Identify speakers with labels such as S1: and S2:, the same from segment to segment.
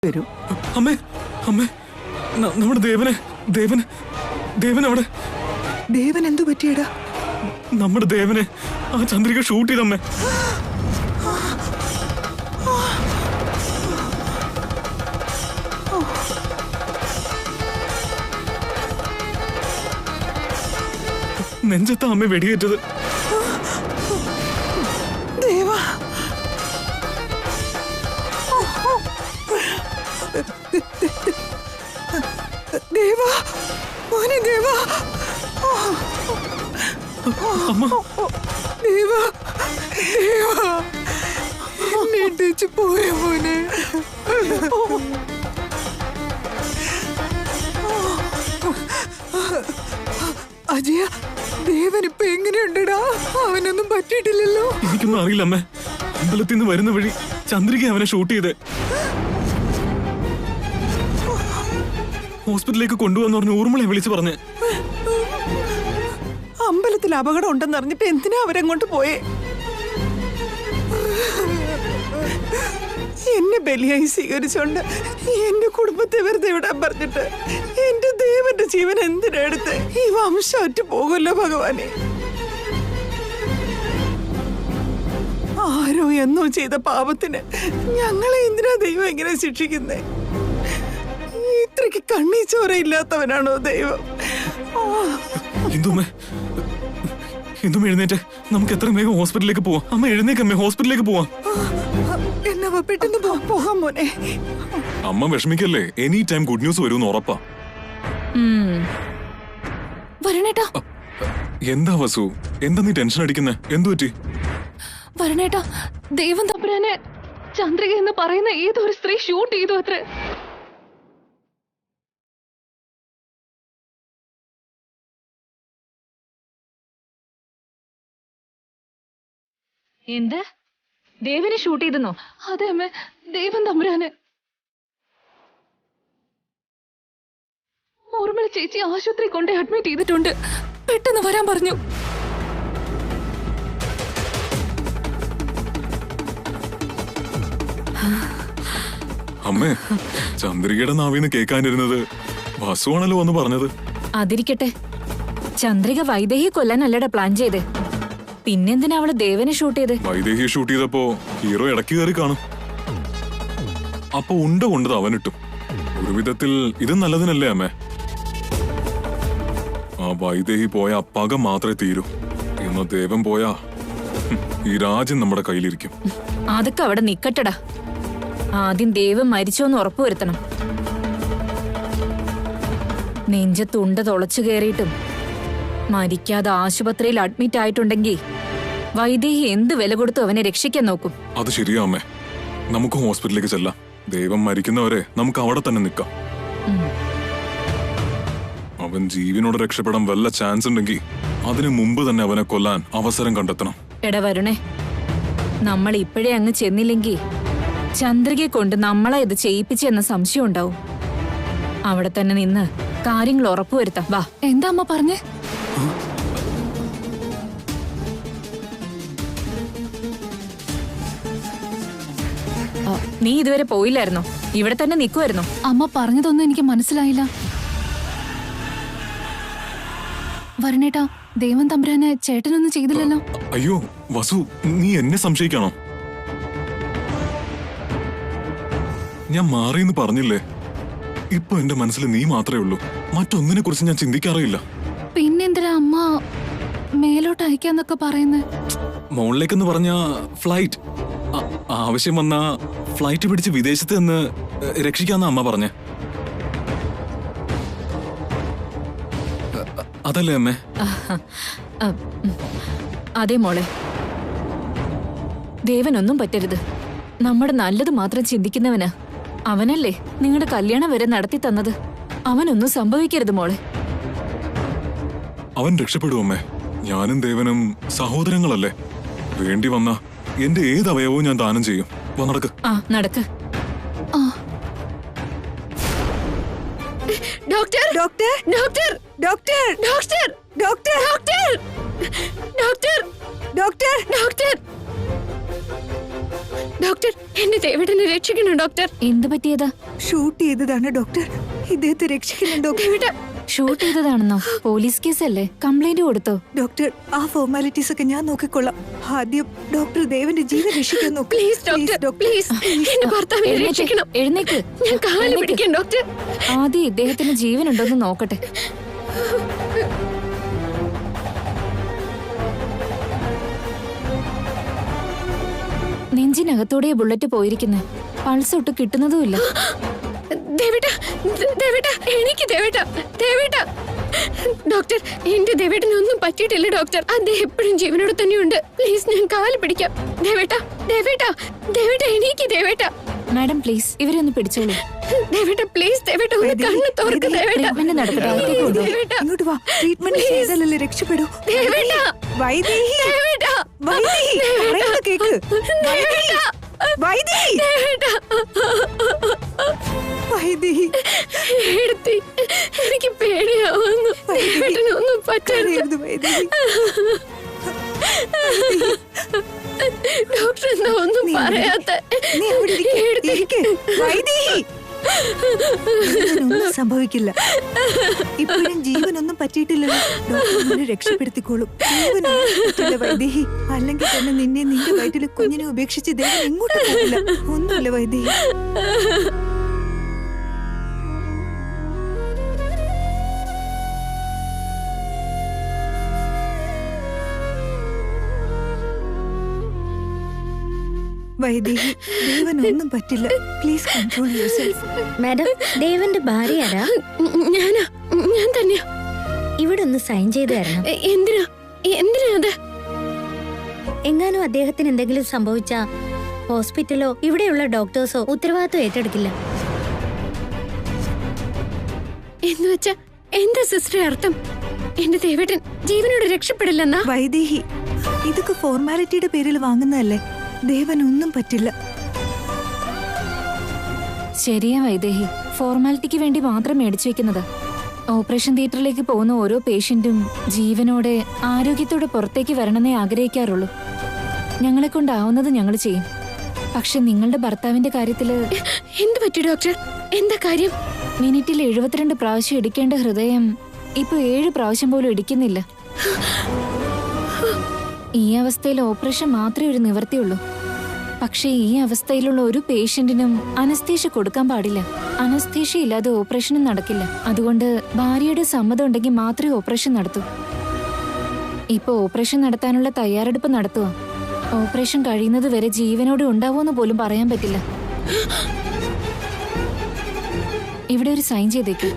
S1: വരും.
S2: അമ്മേ അമ്മേ നമ്മുടെ ദേവൻ അവിടെ.
S1: ദേവൻ എന്തു പറ്റിയടാ?
S2: നമ്മുടെ ദേവനെ ആ ചന്ദ്രിക ഷൂട്ട് ചെയ്തമ്മേ. നെഞ്ചത്താ അമ്മ വെടിയേറ്റത്.
S1: ദേവാ, ദേവാ, മോനെ ദേവാ,
S2: അമ്മ
S1: ദേവാ, ദേവാ, എന്നെ ഇടിച്ചു പോയ മോനെ. അജയ, ദേവൻ ഇപ്പൊ എങ്ങനെയുണ്ടടാ? അവനൊന്നും പറ്റിയിട്ടില്ലല്ലോ?
S2: എനിക്കൊന്നും അറിയില്ല അമ്മേ. അമ്പലത്തിൽ നിന്ന് വരുന്ന വഴി ചന്ദ്രിക അവനെ ഷൂട്ട് ചെയ്തേ. ഹോസ്പിറ്റലിലേക്ക് കൊണ്ടുപോകാന്ന് പറഞ്ഞു ഊർമിളയെ വിളിച്ചു പറഞ്ഞേ.
S1: അമ്പലത്തിൽ അപകടം ഉണ്ടെന്ന് അറിഞ്ഞിട്ട് എന്തിനാ അവരങ്ങോട്ട് പോയേ? എന്നെ ബലിയായി സ്വീകരിച്ചോണ്ട് എന്റെ കുടുംബത്തെ വെറുതെ വിടാൻ പറഞ്ഞിട്ട് എന്റെ ദേവന്റെ ജീവൻ എന്തിനെടുത്ത് ഈ വംശം ഒറ്റ പോകുമല്ലോ ഭഗവാനെ. ആരോ എന്നോ ചെയ്ത പാപത്തിന് ഞങ്ങളെ എന്തിനാ ദൈവം ഇങ്ങനെ ശിക്ഷിക്കുന്നേ? ഇത്രയ്ക്ക് കണ്ണീച്ചോര ഇല്ലാത്തവനാണോ ദൈവം?
S2: എന്തും എഴുന്നേറ്റ് നമുക്ക് എത്ര വേഗം ഹോസ്പിറ്റലിലേക്ക് പോവാം. അമ്മ എഴുന്നേക്കമ്മേ, ഹോസ്പിറ്റലിലേക്ക് പോവാം.
S1: എന്നാ പെട്ടെന്ന് പോകാം മോനെ.
S2: അമ്മ വിഷമിക്കല്ലേ, എനി ടൈം ഗുഡ് ന്യൂസ് വരുമെന്ന് ഉറപ്പാ.
S3: വരണേട്ടാ.
S2: എന്താ വസു, എന്താ നീ ടെൻഷൻ അടിക്കുന്നേ? എന്തു പറ്റി?
S3: വരണേട്ടാ, ദൈവം തമ്പുരാനെ ചന്ദ്രിക എന്ന് പറയുന്ന ഏതൊരു സ്ത്രീ ഷൂട്ട് ചെയ്തു അത്ര. എന്ത്? ദേവനെ ഷൂട്ട് ചെയ്തെന്നോ? അതെ അമ്മ, ദൈവം തമ്പുരാനെ. ഊർമിള ചേച്ചി ആശുപത്രി കൊണ്ട് അഡ്മിറ്റ് ചെയ്തിട്ടുണ്ട്. പെട്ടെന്ന് വരാൻ പറഞ്ഞു.
S2: അമ്മേ, ചന്ദ്രികയുടെ നാവിന്ന് കേൾക്കാനിരുന്നത് വസുവാണല്ലോ വന്ന് പറഞ്ഞത്.
S3: അതിരിക്കട്ടെ, ചന്ദ്രിക വൈദേഹി കൊല്ലാനല്ലടാ പ്ലാൻ ചെയ്തേ. പിന്നെന്തിനാ അവള് ദേവനെ ഷൂട്ട് ചെയ്ത്?
S2: വൈദേഹി ഷൂട്ട് ചെയ്തപ്പോ ഹീറോ ഇടയ്ക്ക് കയറി കാണും. അപ്പൊ ഉണ്ട കൊണ്ടത് അവനിട്ടും. ഒരു വിധത്തിൽ ഇത് നല്ലതിനല്ലേ അമ്മേ? ആ വൈദേഹി പോയ പക മാത്രമേ തീരൂ. ഇന്ന് ദേവൻ പോയാ ഈ രാജ്യം നമ്മുടെ കയ്യിലിരിക്കും.
S3: അതൊക്കെ അവിടെ നിക്കട്ടടാ. ആദ്യം ദേവൻ മരിച്ചോന്ന് ഉറപ്പുവരുത്തണം. നെഞ്ചത്ത് ഉണ്ട തുളച്ചു കയറിയിട്ടും മരിക്കാതെ ആശുപത്രിയിൽ അഡ്മിറ്റ് ആയിട്ടുണ്ടെങ്കിൽ വൈദേഹി എന്ത് വില കൊടുത്തു അവനെ രക്ഷിക്കാൻ നോക്കും.
S2: അത് ശരിയാ അമ്മേ, നമുക്ക് ഹോസ്പിറ്റലിലേക്ക് ചെല്ലാം. ദൈവം മരിക്കുന്നവരെ നമുക്ക് അവിടെ തന്നെ നിൽക്കാം. അവൻ ജീവനോട് രക്ഷപ്പെടാൻ വല്ല ചാൻസ് ഉണ്ടെങ്കിൽ അതിനു മുമ്പ് തന്നെ അവനെ കൊല്ലാൻ അവസരം കണ്ടെത്തണം.
S3: എടാ വരുണേ, നമ്മൾ ഇപ്പോഴേ അങ്ങ് ചെന്നില്ലെങ്കിൽ ചന്ദ്രികയെ കൊണ്ട് നമ്മളെ ഇത് ചെയ്യിപ്പിച്ചെന്ന സംശയം ഉണ്ടാവും. അവിടെ തന്നെ നിന്ന് കാര്യങ്ങൾ ഉറപ്പുവരുത്താം. വാ. എന്താ അമ്മ പറഞ്ഞേ? നീ ഇതുവരെ പോയില്ലായിരുന്നോ? ഇവിടെ തന്നെ നിൽക്കുമായിരുന്നോ?
S4: അമ്മ പറഞ്ഞതൊന്നും എനിക്ക് മനസ്സിലായില്ല. വരണേട്ടാ, ദേവൻ തമ്പുരാനെ ചേട്ടനൊന്നും ചെയ്തില്ലല്ലോ.
S2: അയ്യോ വസു, നീ എന്നെ സംശയിക്കാണോ? ഞാൻ മാറിയെന്ന് പറഞ്ഞില്ലേ. ഇപ്പൊ എന്റെ മനസ്സിൽ നീ മാത്രമേ ഉള്ളൂ. മറ്റൊന്നിനെ കുറിച്ച് ഞാൻ ചിന്തിക്കാറില്ല.
S4: പിന്നെന്തിനാ അമ്മ മേലോട്ട് അയക്കാന്നൊക്കെ പറയുന്നേ?
S2: മോളിലേക്കെന്ന് പറഞ്ഞ ഫ്ലൈറ്റ് ആവശ്യം വന്ന ഫ്ലൈറ്റ് പിടിച്ച് വിദേശത്ത് നിന്ന് രക്ഷിക്കാന്ന അമ്മ പറഞ്ഞേ. അതല്ലേ അമ്മേ?
S3: അതെ മോളെ, ദേവനൊന്നും പറ്റരുത്. നമ്മുടെ നല്ലത് മാത്രം ചിന്തിക്കുന്നവനാ. അവനല്ലേ നിങ്ങളുടെ കല്യാണം വരെ നടത്തി തന്നത്. അവനൊന്നും സംഭവിക്കരുത് മോളെ.
S2: അവൻ രക്ഷപ്പെടുവമ്മേ. ഞാനും ദേവനും സഹോദരങ്ങളല്ലേ. വേണ്ടി വന്ന എന്റെ ഏത് അവയവവും ഞാൻ ദാനം ചെയ്യും. നടക്ക്.
S3: നടക്ക്.
S4: Doctor, doctor, doctor, doctor, doctor, doctor, doctor, doctor, doctor, doctor, doctor എന്റെ ദേവേട്ടനെ രക്ഷിക്കണം ഡോക്ടർ.
S3: എന്ത് പറ്റിയതാ?
S1: ഷൂട്ട് ചെയ്തതാണ് ഡോക്ടർ. ഇദ്ദേഹത്തെ രക്ഷിക്കണം ഡോക്ടർ.
S4: ദേവേട്ട
S3: ഷൂട്ട് ചെയ്തതാണെന്നോ? പോലീസ് കേസല്ലേ? കംപ്ലൈന്റ് കൊടുത്തോ?
S1: ഡോക്ടർ ആ ഫോർമാലിറ്റീസ് ഒക്കെ ഞാൻ നോക്കിക്കൊള്ളാം. ആദ്യം ഡോക്ടർ ദേവന്റെ ജീവൻ രക്ഷിക്കാൻ നോക്ക്.
S4: പ്ലീസ് ഡോക്ടർ പ്ലീസ് എന്റെ ഭർത്താവിനെ രക്ഷിക്കണം.
S3: എഴുന്നേക്ക്.
S4: ഞാൻ കാല് പിടിക്കാം ഡോക്ടർ.
S3: ആദ്യം ഇദ്ദേഹത്തിന് ജീവനുണ്ടോന്ന് നോക്കട്ടെ. നെഞ്ചിനകത്തൂടെ ബുള്ളറ്റ് പോയിരിക്കുന്നെ. പൾസ് ഒട്ട് കിട്ടുന്നതുമില്ല.
S4: ദേവേട്ട ദേവേട്ട എനിക്ക് ദേവേട്ട ദേവേട്ട ഡോക്ടർ എന്റെ ദേവേട്ടനൊന്നും പറ്റിയിട്ടില്ല ഡോക്ടർ. അദ്ദേഹം എപ്പോഴും ജീവനോട് തന്നെയുണ്ട്. പ്ലീസ് ഞാൻ കാല് പിടിക്കാം. ദേവേട്ട ദേവേട്ട ദേവേട്ട എനിക്ക് ദേവേട്ട.
S3: മാഡം പ്ലീസ് ഇവരെ ഒന്ന് പിടിച്ചോളൂ.
S4: ദേവേട്ട പ്ലീസ് ദേവേട്ട ഒന്ന് കണ്ണ് തുറക്ക് ദേവേട്ട.
S3: ട്രീറ്റ്മെന്റ് നടക്കട്ടെ. അകത്തേക്ക് കൊണ്ടുപോ.
S4: ദേവേട്ട
S1: ഇങ്ങോട്ട് വാ. ട്രീറ്റ്മെന്റ് ചെയ്താലല്ലേ രക്ഷപ്പെടൂ.
S4: ദേവേട്ട
S1: വൈദേഹി
S4: ദേവേട്ട
S1: വൈദേഹി പറയുന്നത് കേക്ക്. വൈദേഹി വൈദേഹി
S4: ദേവേട്ട
S1: വൈദേഹി
S4: എടുത്തി എനിക്ക് പേടിയാവുന്നു. ദേവേട്ടനൊന്നും പറ്റരുത്.
S1: കരയരുത് വൈദേഹി.
S4: ഡോക്ടർ എന്താ ഒന്നും പറയാത്ത?
S1: നീ അവിടെ ഇരിക്ക്. വൈദേഹി ഒന്നും സംഭവിക്കില്ല. ഇപ്പോഴും ജീവനൊന്നും പറ്റിയിട്ടില്ലല്ലോ. ഡോക്ടർ രക്ഷപ്പെടുത്തിക്കോളും. ജീവനൊന്നും പറ്റില്ല വൈദേഹി. അല്ലെങ്കിൽ തന്നെ നിന്നെ നിന്റെ വയറ്റിലെ കുഞ്ഞിനെ ഉപേക്ഷിച്ച് ദേവൻ എങ്ങോട്ട് പോകില്ല. ഒന്നുമില്ല വൈദേഹി. വൈദേഹി ദേവനൊന്നും പറ്റില്ല. Please control yourself.
S5: മാഡം ദേവന്റെ ഭാര്യ ആരാ?
S4: ഞാനാ ഞാൻ തന്നെയാ.
S5: ഇവിടെ ഒന്ന് സൈൻ ചെയ്ത് തരണം.
S4: എന്തിനാ എന്തിനാ അത്?
S5: എങ്ങാനും അദ്ദേഹത്തിന് എന്തെങ്കിലും സംഭവിച്ചാ ഹോസ്പിറ്റലോ ഇവിടെയുള്ള ഡോക്ടേഴ്സോ ഉത്തരവാദിത്വം ഏറ്റെടുക്കില്ല.
S4: എന്ന് വെച്ചാ എന്താ സിസ്റ്ററെ അർത്ഥം? എന്റെ ദേവേട്ടൻ ജീവനോട് രക്ഷപ്പെടില്ലെന്നാ?
S1: വൈദേഹി ഇതൊക്കെ ഫോർമാലിറ്റിയുടെ പേരിൽ വാങ്ങുന്നതല്ലേ. ദേവനൊന്നും പറ്റില്ല.
S3: ശരിയാ വൈദേഹി. ഫോർമാലിറ്റിക്ക് വേണ്ടി മാത്രം മേടിച്ചു വെക്കുന്നത്. ഓപ്പറേഷൻ തിയേറ്ററിലേക്ക് പോകുന്ന ഓരോ പേഷ്യന്റും ജീവനോടെ ആരോഗ്യത്തോടെ പുറത്തേക്ക് വരണമെന്നേ ആഗ്രഹിക്കാറുള്ളൂ. ഞങ്ങളെ കൊണ്ടാവുന്നത് ഞങ്ങൾ ചെയ്യും. പക്ഷെ നിങ്ങളുടെ ഭർത്താവിന്റെ കാര്യത്തില്
S4: എന്ത് പറ്റി ഡോക്ടർ? എന്താ കാര്യം?
S3: മിനിറ്റിൽ 72 പ്രാവശ്യം ഇടിക്കേണ്ട ഹൃദയം ഇപ്പൊ 7 പ്രാവശ്യം പോലും ഇടിക്കുന്നില്ല. ഈ അവസ്ഥയിൽ ഓപ്പറേഷൻ മാത്രമേ ഒരു നിവർത്തിയുള്ളൂ. പക്ഷേ ഈ അവസ്ഥയിലുള്ള ഒരു പേഷ്യന്റിനും അനസ്തേഷ്യ കൊടുക്കാൻ പാടില്ല. അനസ്തേഷ്യ ഇല്ലാതെ ഓപ്പറേഷനും നടക്കില്ല. അതുകൊണ്ട് ഭാര്യയുടെ സമ്മതം ഉണ്ടെങ്കിൽ മാത്രമേ ഓപ്പറേഷൻ നടത്തൂ. ഇപ്പൊ ഓപ്പറേഷൻ നടത്താനുള്ള തയ്യാറെടുപ്പ് നടത്തുക. ഓപ്പറേഷൻ കഴിയുന്നത് വരെ ജീവനോടെ ഉണ്ടാവുമെന്ന് പോലും പറയാൻ പറ്റില്ല. ഇവിടെ ഒരു സൈൻ ചെയ്തേക്ക്.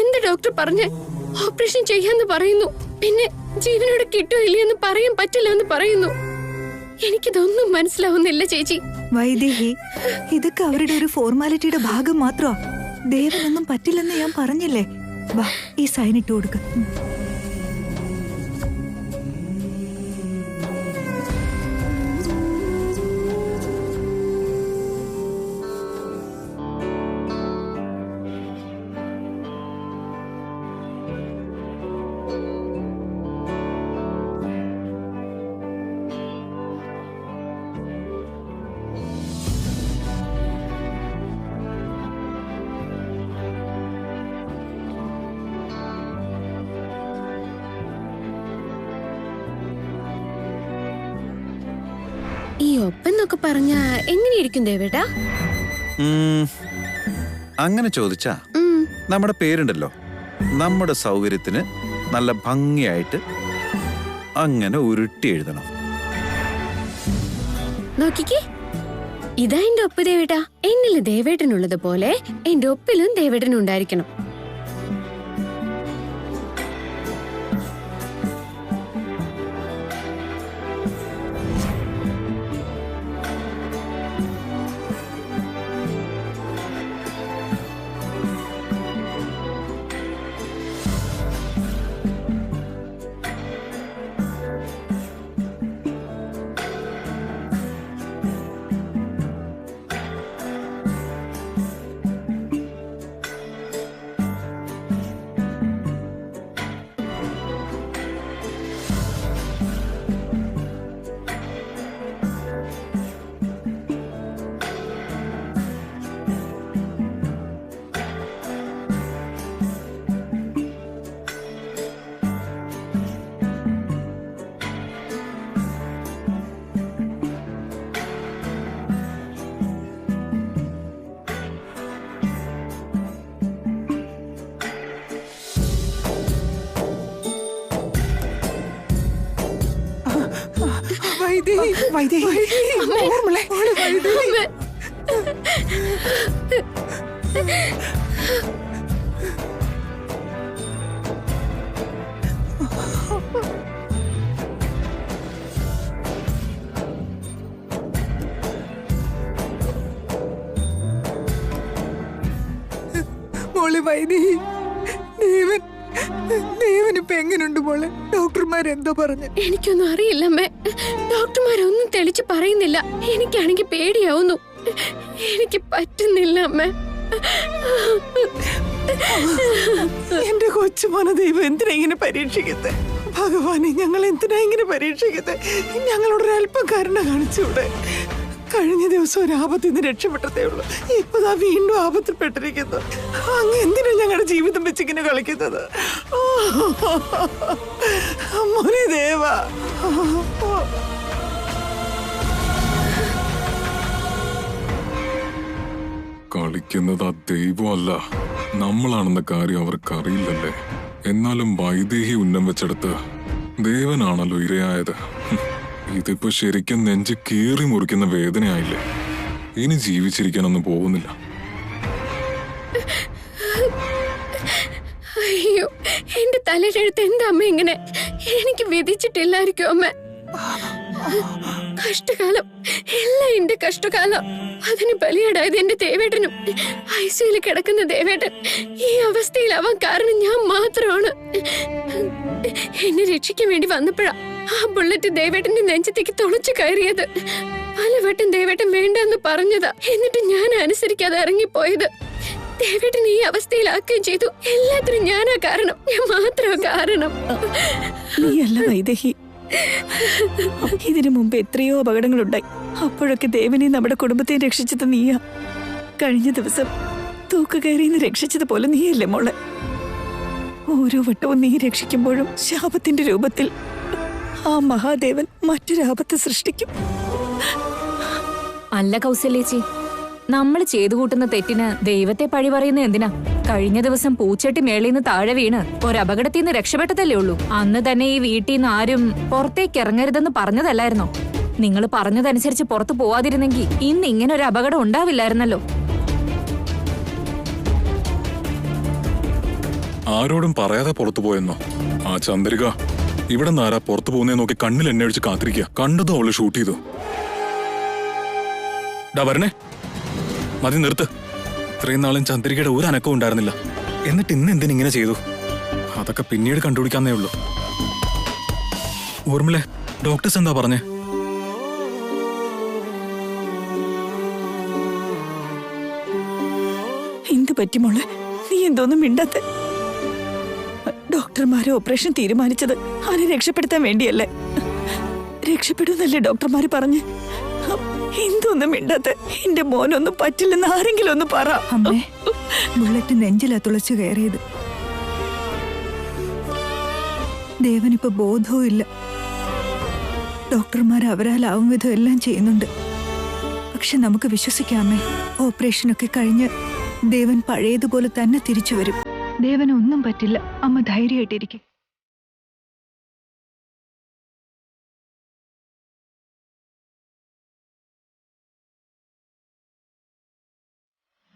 S4: എന്താ ഡോക്ടർ പറഞ്ഞേ? ഓപ്പറേഷൻ ചെയ്യാന്ന് പറയുന്നു, പിന്നെ ജീവനോട് കിട്ടോ ഇല്ലയെന്ന് പറയാൻ പറ്റില്ല എന്ന് പറയുന്നു. എനിക്കിതൊന്നും മനസ്സിലാവുന്നില്ല ചേച്ചി.
S1: വൈദേഹി ഇതൊക്കെ അവരുടെ ഒരു ഫോർമാലിറ്റിയുടെ ഭാഗം മാത്രമാ. ദേവനൊന്നും പറ്റില്ലെന്ന് ഞാൻ പറഞ്ഞില്ലേ. വാ ഈ സൈൻ ഇട്ട് കൊടുക്ക.
S4: ഈ ഒപ്പെന്നൊക്കെ പറഞ്ഞ എങ്ങനെയിരിക്കും ദേവേട്ടാ?
S6: അങ്ങനെ ചോദിച്ചാ നമ്മുടെ പേരുണ്ടല്ലോ, നമ്മുടെ സൗകര്യത്തിന് നല്ല ഭംഗിയായിട്ട് അങ്ങനെ ഉരുട്ടി എഴുതണം.
S4: നോക്കിക്കേ, ഇതാ എന്റെ ഒപ്പ് ദേവേട്ടാ. എന്നില് ദേവേട്ടനുള്ളത് പോലെ എന്റെ ഒപ്പിലും ദേവേട്ടൻ ഉണ്ടായിരിക്കണം.
S1: വൈദേഹി ഓർമ്മളെ
S4: അമ്മേ.
S1: മോളെ വൈദേഹി ദേവനിപ്പൊ എങ്ങനെയുണ്ട് മോളെ? ഡോക്ടർമാരെന്തോ പറഞ്ഞു?
S4: എനിക്കൊന്നും അറിയില്ല അമ്മേ. ഡോക്ടർമാരൊന്നും തെളിച്ച് പറയുന്നില്ല. എനിക്കാണെങ്കിൽ പേടിയാവുന്നു. എനിക്ക് പറ്റുന്നില്ല അമ്മേ.
S1: എന്റെ കൊച്ചുമോനെ ദൈവം എന്തിനാ ഇങ്ങനെ പരീക്ഷിക്കുന്നത്? ഭഗവാനെ, ഞങ്ങൾ എന്തിനാ ഇങ്ങനെ പരീക്ഷിക്കുന്നത്? ഞങ്ങളോടൊരല്പം കരുണ കാണിച്ചൂടെ? കഴിഞ്ഞ ദിവസം ഒരു ആപത്തിൽ നിന്ന് രക്ഷപ്പെട്ടതേ ഉള്ളൂ. ഇപ്പതാ വീണ്ടും ആപത്തിൽപ്പെട്ടിരിക്കുന്നു. അങ്ങ് എന്തിനാ ഞങ്ങളുടെ ജീവിതം വെച്ചിങ്ങനെ കളിക്കുന്നത്? മോനെ ദേവാ,
S2: കളിക്കുന്നത് ആ ദൈവമല്ല, നമ്മളാണെന്ന കാര്യം അവർക്കറിയില്ലല്ലേ. എന്നാലും വൈദേഹി ഉന്നം വെച്ചെടുത്ത് ദേവനാണല്ലോ ഇരയായത്. ഇതിപ്പോ ശരിക്കും നെഞ്ച് കീറി മുറിക്കുന്ന വേദനയായില്ലേ. ഇനി ജീവിച്ചിരിക്കാനൊന്നും പോകുന്നില്ല.
S4: അയ്യോ, എന്റെ തലയിലെടുത്ത് എന്താ അമ്മ ഇങ്ങനെ? എനിക്ക് വിധിച്ചിട്ടില്ലായിരിക്കും അമ്മ. കഷ്ടകാലം, എല്ലാം എന്റെ കഷ്ടകാലം. അതിന് ബലിയാടായത് എന്റെ ദേവേട്ടനും. ഐസിയിൽ കിടക്കുന്ന ദേവേട്ടൻ ഈ അവസ്ഥയിലാവാൻ കാരണം ഞാൻ മാത്രമാണ്. എന്നെ രക്ഷിക്കാൻ വേണ്ടി വന്നപ്പോഴാ ആ ബുള്ളറ്റ് ദേവേട്ടന്റെ നെഞ്ചത്തേക്ക് തുളച്ചു കയറിയത്. പലവട്ടം ദേവേട്ടൻ വേണ്ടെന്ന് പറഞ്ഞതാ. എന്നിട്ട് ഞാൻ അനുസരിക്കാതെ ഇറങ്ങിപ്പോയത്. ദേവേട്ടൻ ഈ അവസ്ഥയിലാക്കുകയും ചെയ്തു. എല്ലാത്തിനും ഞാനാ കാരണം. ഞാൻ മാത്രമാ കാരണം.
S1: നീയല്ല വൈദേഹി, ഇതിനു മുമ്പ് എത്രയോ അപകടങ്ങളുണ്ടായി. അപ്പോഴൊക്കെ ദേവനെ നമ്മുടെ കുടുംബത്തെ രക്ഷിച്ചത് നീയാ. കഴിഞ്ഞ ദിവസം തൂക്കുകയറിന്ന് രക്ഷിച്ചതുപോലെ നീയല്ലേ മോളെ? ഓരോ വട്ടവും നീ രക്ഷിക്കുമ്പോഴും ശാപത്തിന്റെ രൂപത്തിൽ ആ മഹാദേവൻ മറ്റൊരാപത്ത് സൃഷ്ടിക്കും.
S3: അല്ല കൗസല്യേച്ചി, നമ്മൾ ചെയ്തു കൂട്ടുന്ന തെറ്റിന് ദൈവത്തെ പഴി പറയുന്ന എന്തിനാ? കഴിഞ്ഞ ദിവസം പൂച്ചട്ടി മേളിന്ന് താഴെ വീണ് ഒരപകടത്തിൽ നിന്ന് രക്ഷപ്പെട്ടതല്ലേ ഉള്ളൂ. അന്ന് തന്നെ ഈ വീട്ടിൽ നിന്ന് ആരും പുറത്തേക്ക് ഇറങ്ങരുതെന്ന് പറഞ്ഞതല്ലായിരുന്നോ? നിങ്ങൾ പറഞ്ഞതനുസരിച്ച് പുറത്തു പോവാതിരുന്നെങ്കിൽ ഇന്ന് ഇങ്ങനെ ഒരു അപകടം ഉണ്ടാവില്ലായിരുന്നല്ലോ.
S2: ആരോടും പറയാതെ പുറത്തു പോയെന്നോ? ആ ചന്ദ്രിക ഇവിടെ നിന്ന് ആരാ പുറത്തു പോകുന്നേ നോക്കി കണ്ണിൽ എന്നെ അടിച്ച് കാത്തിരിക്കുക. കണ്ടതും അവള് ഷൂട്ട് ചെയ്തു. ഡാ വരണേ, മതി നിർത്ത്. ഇത്രയും നാളും ചന്ദ്രികയുടെ ഒരു അനക്കവും ഉണ്ടായിരുന്നില്ല. എന്നിട്ട് ഇന്ന് എന്തിനിങ്ങനെ ചെയ്തു? അതൊക്കെ പിന്നീട് കണ്ടുപിടിക്കാന്നേ ഉള്ളൂ. ഊർമിളെ, ഡോക്ടേഴ്സ് എന്താ പറഞ്ഞേ?
S1: എന്ത് പറ്റി മോളെ? നീ എന്തോന്നും മിണ്ടാത്തെ? ഡോക്ടർമാരെ ഓപ്പറേഷൻ തീരുമാനിച്ചത് അവനെ രക്ഷപ്പെടുത്താൻ വേണ്ടിയല്ലേ? രക്ഷപ്പെടുന്നല്ലേ ഡോക്ടർമാര് പറഞ്ഞ്? എന്തോന്നും മിണ്ടാത്തെ? എന്റെ മോനൊന്നും പറ്റില്ലെന്ന് ആരെങ്കിലും ഒന്ന് പറ. അമ്മേ, ബുള്ളറ്റ് നെഞ്ചിലാ തുളച്ചു കയറിയത്. ദേവനിപ്പോ ബോധവും ഇല്ല. ഡോക്ടർമാർ അവരാലാവും വിധം എല്ലാം ചെയ്യുന്നുണ്ട്. പക്ഷെ നമുക്ക് വിശ്വസിക്കാമേ, ഓപ്പറേഷനൊക്കെ കഴിഞ്ഞ് ദേവൻ പഴയതുപോലെ തന്നെ തിരിച്ചു വരും. ദേവനൊന്നും പറ്റില്ല. അമ്മ ധൈര്യമായിട്ടിരിക്കും.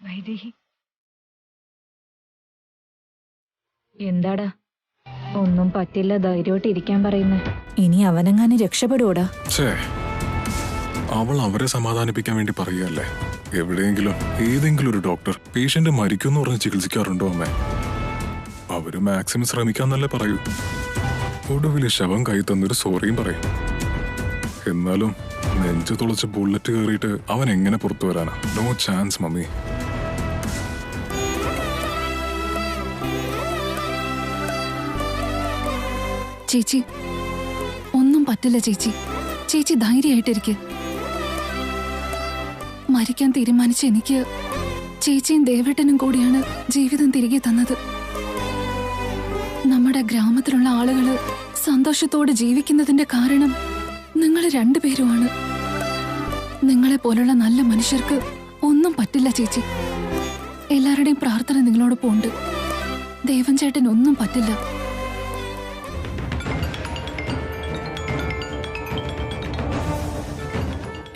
S1: വൈദേഹി,
S3: എന്താടാ ഒന്നും പറ്റില്ല, ധൈര്യമായിട്ട് ഇരിക്കാൻ പറയുന്നേ? ഇനി അവനെങ്ങാനും രക്ഷപ്പെടൂടാ?
S2: അവൾ അവരെ സമാധാനിപ്പിക്കാൻ വേണ്ടി പറയുകയല്ലേ. എവിടെയെങ്കിലും ഏതെങ്കിലും ഒരു ഡോക്ടർ പേഷ്യന്റ് മരിക്കുമെന്ന് പറഞ്ഞ് ചികിത്സിക്കാറുണ്ടോ അമ്മേ? അവര് മാക്സിമം ശ്രമിക്കാന്നല്ലേ പറയൂ. ഒടുവില് ശവം കൈ തന്നൊരു സോറിയും പറയും. എന്നാലും നെഞ്ചു തുളച്ച് ബുള്ളറ്റ് കയറിയിട്ട് അവൻ എങ്ങനെ പുറത്തു വരാനാ? No chance mummy.
S7: ചേച്ചി, ഒന്നും പറ്റില്ല ചേച്ചി. ചേച്ചി ധൈര്യമായിട്ടിരിക്കെ. മരിക്കാൻ തീരുമാനിച്ച എനിക്ക് ചേച്ചിയും ദേവേട്ടനും കൂടിയാണ് ജീവിതം തിരികെ തന്നത്. നമ്മുടെ ഗ്രാമത്തിലുള്ള ആളുകള് സന്തോഷത്തോടെ ജീവിക്കുന്നതിന്റെ കാരണം നിങ്ങൾ രണ്ടുപേരുമാണ്. നിങ്ങളെ പോലുള്ള നല്ല മനുഷ്യർക്ക് ഒന്നും പറ്റില്ല ചേച്ചി. എല്ലാവരുടെയും പ്രാർത്ഥന നിങ്ങളോടൊപ്പം ഉണ്ട്. ദേവൻ ചേട്ടൻ ഒന്നും പറ്റില്ല.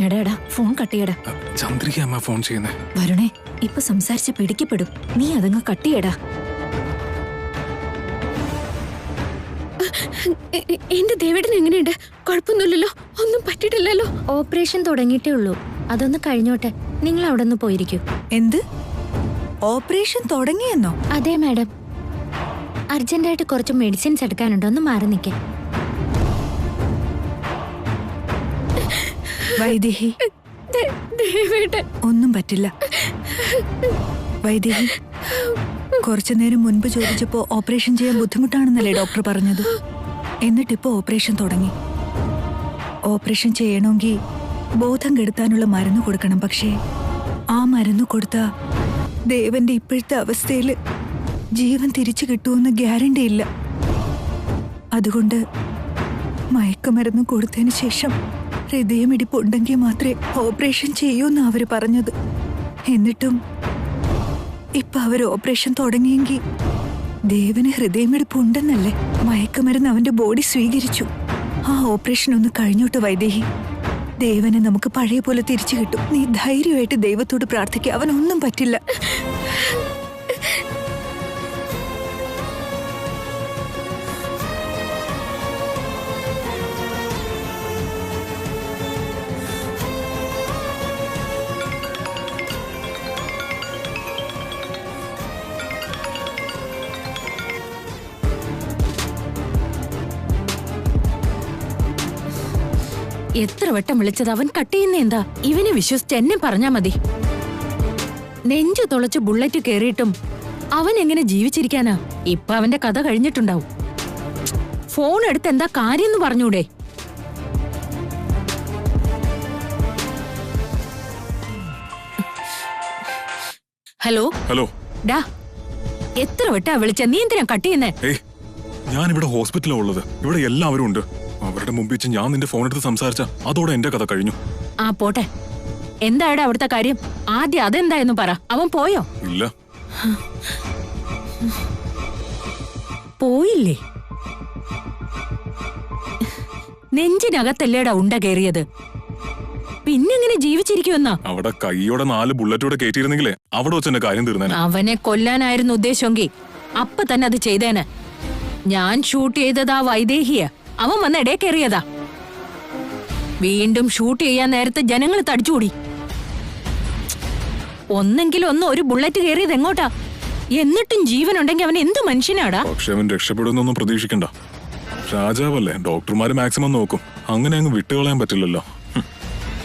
S3: എടാ എടാ ഫോൺ കട്ട് ചെയ്യടാ.
S2: ചന്ദ്രിക അമ്മ ഫോൺ ചെയ്യുന്നേ.
S3: വരുണേ, ഇപ്പൊ സംസാരിച്ച് പിടിക്കപ്പെടും. നീ അതങ്ങ് കട്ട് ചെയ്യടാ.
S4: എന്റെ ദേവേട്ടൻ എങ്ങനെയുണ്ട്? കുഴപ്പമൊന്നുമില്ലല്ലോ, ഒന്നും പറ്റിയിട്ടില്ലല്ലോ.
S5: ഓപ്പറേഷൻ തുടങ്ങിയിട്ടേ ഉള്ളൂ. അതൊന്ന് കഴിഞ്ഞോട്ടെ. നിങ്ങൾ അവിടെ നിന്ന് പോയിരിക്കൂ.
S1: എന്ത് ഓപ്പറേഷൻ തുടങ്ങിയെന്നോ?
S5: അതെ മാഡം. അർജന്റായിട്ട് കുറച്ച് മെഡിസിൻസ് എടുക്കാനുണ്ട്. ഒന്ന് മാറി നിൽക്കേ.
S1: വൈദേഹി,
S4: ദേവേട്ടൻ
S1: ഒന്നും പറ്റില്ല. വൈദേഹി, കുറച്ചു നേരം മുൻപ് ചോദിച്ചപ്പോ ഓപ്പറേഷൻ ചെയ്യാൻ ബുദ്ധിമുട്ടാണെന്നല്ലേ ഡോക്ടർ പറഞ്ഞത്? എന്നിട്ടിപ്പോ ഓപ്പറേഷൻ തുടങ്ങി. ഓപ്പറേഷൻ ചെയ്യണമെങ്കിൽ ബോധം കെടുത്താനുള്ള മരുന്ന് കൊടുക്കണം. പക്ഷേ ആ മരുന്ന് കൊടുത്ത ദേവന്റെ ഇപ്പോഴത്തെ അവസ്ഥയില് ജീവൻ തിരിച്ചു കിട്ടുമെന്ന് ഗ്യാരണ്ടി ഇല്ല. അതുകൊണ്ട് മയക്കുമരുന്ന് കൊടുത്തതിന് ശേഷം ഹൃദയമിടിപ്പ് ഉണ്ടെങ്കിൽ മാത്രമേ ഓപ്പറേഷൻ ചെയ്യൂന്ന് അവര് പറഞ്ഞത്. എന്നിട്ടും ഇപ്പൊ അവര് ഓപ്പറേഷൻ തുടങ്ങിയെങ്കിൽ ദേവന് ഹൃദയമിടിപ്പ് ഉണ്ടെന്നല്ലേ? മയക്കുമരുന്ന് അവന്റെ ബോഡി സ്വീകരിച്ചു. ആ ഓപ്പറേഷൻ ഒന്ന് കഴിഞ്ഞോട്ട് വൈദേഹി. ദേവനെ നമുക്ക് പഴയ പോലെ തിരിച്ചു കിട്ടും. നീ ധൈര്യമായിട്ട് ദൈവത്തോട് പ്രാർത്ഥിക്കുക. അവനൊന്നും പറ്റില്ല.
S8: എത്ര വട്ടം വിളിച്ചത് അവൻ കട്ട് ചെയ്യുന്ന എന്താ? ഇവനെ വിശ്വസിച്ച് എന്നെ പറഞ്ഞാ മതി. നെഞ്ചു തുളച്ച് ബുള്ളറ്റ് കേറിയിട്ടും അവൻ എങ്ങനെ ജീവിച്ചിരിക്കാനാ? ഇപ്പൊ അവന്റെ കഥ കഴിഞ്ഞിട്ടുണ്ടാവും. ഫോൺ എടുത്ത് എന്താ കാര്യം പറഞ്ഞൂടെ? Hello
S2: hello.
S8: ഡാ, എത്ര വട്ടാ വിളിച്ച? നീ എന്തിനാ കട്ട് ചെയ്യുന്നേ?
S2: ഞാനിവിടെ ഹോസ്പിറ്റലാ ഉള്ളത്. ഇവിടെ എല്ലാവരും ഉണ്ട്. അവരുടെ മുമ്പിൽ വെച്ച് ഞാൻ നിന്റെ ഫോൺ എടുത്ത് സംസാരിച്ച അതോടെ എന്റെ കഥ കഴിഞ്ഞു.
S8: ആ പോട്ടെ, എന്താടാ അവിടുത്തെ കാര്യം? ആദ്യം അതെന്തായെന്ന് പറ. അവൻ പോയോ?
S2: ഇല്ല.
S8: പോയില്ലേ? നെഞ്ചിനകത്തല്ലേടാ ഉണ്ട കയറിയത്. പിന്നെങ്ങനെ ജീവിച്ചിരിക്കുമെന്നാ?
S2: അവിടെ കൈയോടെ 4 ബുള്ളറ്റോടെ കയറ്റിയിരുന്നെങ്കിലേ അവിടെ വെച്ച് എന്റെ കാര്യം തീർന്നേനെ.
S8: അവനെ കൊല്ലാനായിരുന്നു ഉദ്ദേശമെങ്കിൽ അപ്പൊ തന്നെ അത് ചെയ്തേനെ. ഞാൻ ഷൂട്ട് ചെയ്തതാ വൈദേഹിയ. അവൻ വന്ന് ഇടയിൽ കയറിയതാ. വീണ്ടും ഷൂട്ട് ചെയ്യാൻ നേരത്തെ ജനങ്ങൾ തടിച്ചുകൂടി. ഒന്നെങ്കിലും ഒരു ബുള്ളറ്റ് കയറിയത് എങ്ങോട്ടാ? എന്നിട്ടും ജീവനുണ്ടെങ്കിൽ അവൻ എന്ത് മനുഷ്യനാടാ?
S2: പക്ഷെ അവൻ രക്ഷപ്പെടുന്നൊന്നും പ്രതീക്ഷിക്കണ്ട. രാജാവല്ലേ, ഡോക്ടർമാര് മാക്സിമം നോക്കും. അങ്ങനെ അങ്ങ് വിട്ടുകളയാൻ പറ്റില്ലല്ലോ.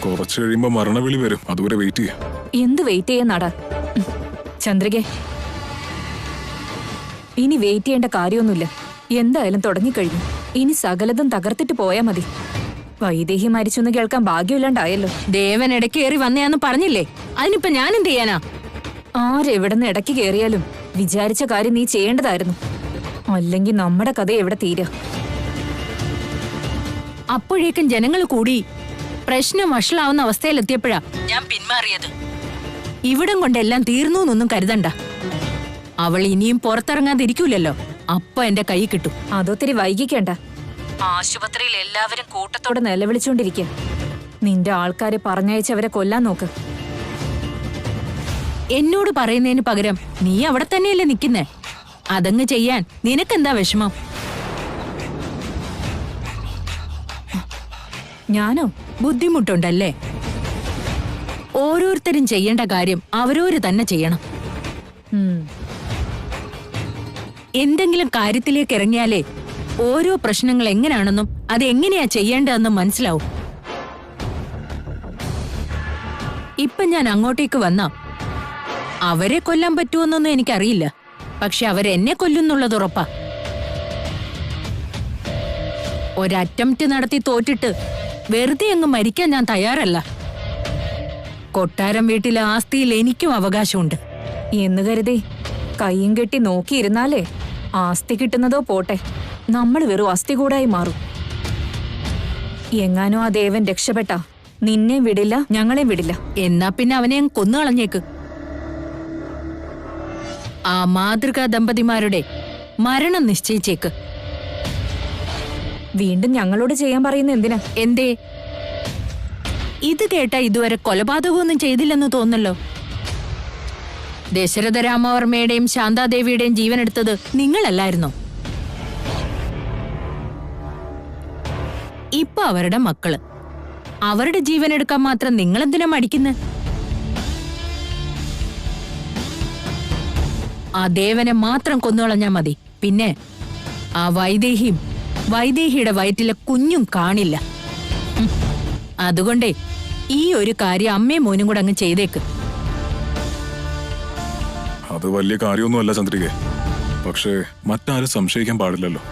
S2: കുറച്ചു കഴിയുമ്പോ മരണവിളി വരും. അതുവരെ വെയിറ്റ് ചെയ്യാം.
S3: എന്ത് വെയിറ്റ് ചെയ്യാനാടാ ചന്ദ്രികെ? ഇനി വെയിറ്റ് ചെയ്യേണ്ട കാര്യമൊന്നുമില്ല. എന്തായാലും തുടങ്ങിക്കഴിഞ്ഞു. ഇനി സകലതും തകർത്തിട്ട് പോയാ മതി. വൈദേഹി മരിച്ചൊന്ന് കേൾക്കാൻ ഭാഗ്യമില്ലാണ്ടായല്ലോ.
S8: ദേവൻ ഇടയ്ക്ക് കയറി വന്നയാന്ന് പറഞ്ഞില്ലേ? അതിനിപ്പോ ഞാൻ എന്ത് ചെയ്യാനാ?
S3: ആരെവിടെന്ന് ഇടയ്ക്ക് കയറിയാലും വിചാരിച്ച കാര്യം നീ ചെയ്യേണ്ടതായിരുന്നു. അല്ലെങ്കിൽ നമ്മുടെ കഥ എവിടെ തീരാ?
S8: അപ്പോഴേക്കും ജനങ്ങൾ കൂടി പ്രശ്നം വഷളാവുന്ന അവസ്ഥയിലെത്തിയപ്പോഴാ ഞാൻ പിന്മാറിയത്. ഇവിടം കൊണ്ടെല്ലാം തീർന്നു എന്നൊന്നും കരുതണ്ട. അവൾ ഇനിയും പുറത്തിറങ്ങാതിരിക്കൂലല്ലോ. അപ്പൊ എന്റെ കൈ കിട്ടും.
S3: അതൊത്തിരി വൈകിക്കണ്ട. ആശുപത്രിയിൽ എല്ലാവരും കൂട്ടത്തോടെ നിലവിളിച്ചോണ്ടിരിക്കുക. നിന്റെ ആൾക്കാരെ പറഞ്ഞയച്ചവരെ കൊല്ലാൻ നോക്ക്.
S8: എന്നോട് പറയുന്നതിന് പകരം നീ അവിടെ തന്നെയല്ലേ നിൽക്കുന്നേ? അതങ്ങ് ചെയ്യാൻ നിനക്കെന്താ വിഷമം?
S3: ഞാനോ?
S8: ബുദ്ധിമുട്ടുണ്ടല്ലേ? ഓരോരുത്തരും ചെയ്യേണ്ട കാര്യം അവരോര് തന്നെ ചെയ്യണം. എന്തെങ്കിലും കാര്യത്തിലേക്ക് ഇറങ്ങിയാലേ ഓരോ പ്രശ്നങ്ങൾ എങ്ങനെയാണെന്നും അത് എങ്ങനെയാ ചെയ്യേണ്ടതെന്നും മനസ്സിലാവും. ഇപ്പൊ ഞാൻ അങ്ങോട്ടേക്ക് വന്ന അവരെ കൊല്ലാൻ പറ്റുമെന്നൊന്നും എനിക്കറിയില്ല. പക്ഷെ അവരെന്നെ കൊല്ലുന്നുള്ളത് ഉറപ്പാ. ഒരറ്റംപ്റ്റ് നടത്തി തോറ്റിട്ട് വെറുതെ അങ്ങ് മരിക്കാൻ ഞാൻ തയ്യാറല്ല. കൊട്ടാരം വീട്ടിലെ ആസ്തിയിൽ എനിക്കും അവകാശമുണ്ട്
S3: എന്ന് കരുതി കയ്യും കെട്ടി നോക്കിയിരുന്നാലേ ആസ്തി കിട്ടുന്നതോ പോട്ടെ, നമ്മൾ വെറും അസ്ഥി കൂടായി മാറും. എങ്ങാനോ ആ ദേവൻ രക്ഷപ്പെട്ട നിന്നെ വിടില്ല, ഞങ്ങളെയും വിടില്ല.
S8: എന്നാ പിന്നെ അവനെ അങ്ങ് കൊന്നുകളഞ്ഞേക്ക്. ആ മാതൃകാ ദമ്പതിമാരുടെ മരണം നിശ്ചയിച്ചേക്ക്.
S3: വീണ്ടും ഞങ്ങളോട് ചെയ്യാൻ പറയുന്ന എന്തിനാ?
S8: എന്തേ? ഇത് കേട്ടാ ഇതുവരെ കൊലപാതകമൊന്നും ചെയ്തില്ലെന്ന് തോന്നല്ലോ. ദശരഥ രാമവർമ്മയുടെയും ശാന്താദേവിയുടെയും ജീവൻ എടുത്തത് നിങ്ങളല്ലായിരുന്നോ? ഇപ്പൊ അവരുടെ മക്കള്, അവരുടെ ജീവൻ എടുക്കാൻ മാത്രം നിങ്ങളെന്തിനാ മടിക്കുന്നെ? ആ ദേവനെ മാത്രം കൊന്നുകളഞ്ഞാ മതി. പിന്നെ ആ വൈദേഹിയുടെ വയറ്റിലെ കുഞ്ഞും കാണില്ല. അതുകൊണ്ടേ ഈ ഒരു കാര്യം അമ്മയും മോനും കൂടെ അങ്ങ് ചെയ്തേക്ക്.
S2: അത് വലിയ കാര്യമൊന്നുമല്ല ചന്ദ്രികെ. പക്ഷേ മറ്റാരും സംശയിക്കാൻ പാടില്ലല്ലോ.